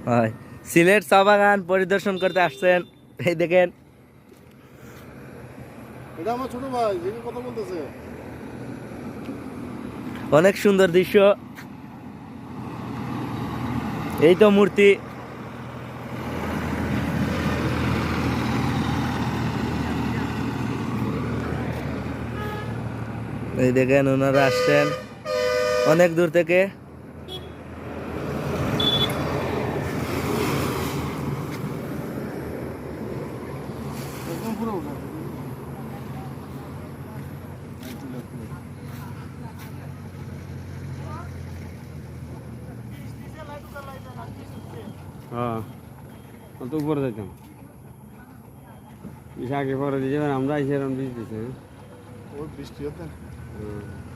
হয় সিলেট চা বাগান পরিদর্শন করতে আসছেন। এই দেখেন এটা আমার ছোট ভাই যিনি কথা বলতেছে। অনেক সুন্দর দৃশ্য। এই তো মূর্তি। এই দেখেন ওনারা আসছেন অনেক দূর থেকে। একদম পুরো উঠা। হ্যাঁ তো উপরে যাইতাম আগে পরে দিয়ে আমরা এসে এরকম বীজ দিছে ওর বৃষ্টি হতে হ্যাঁ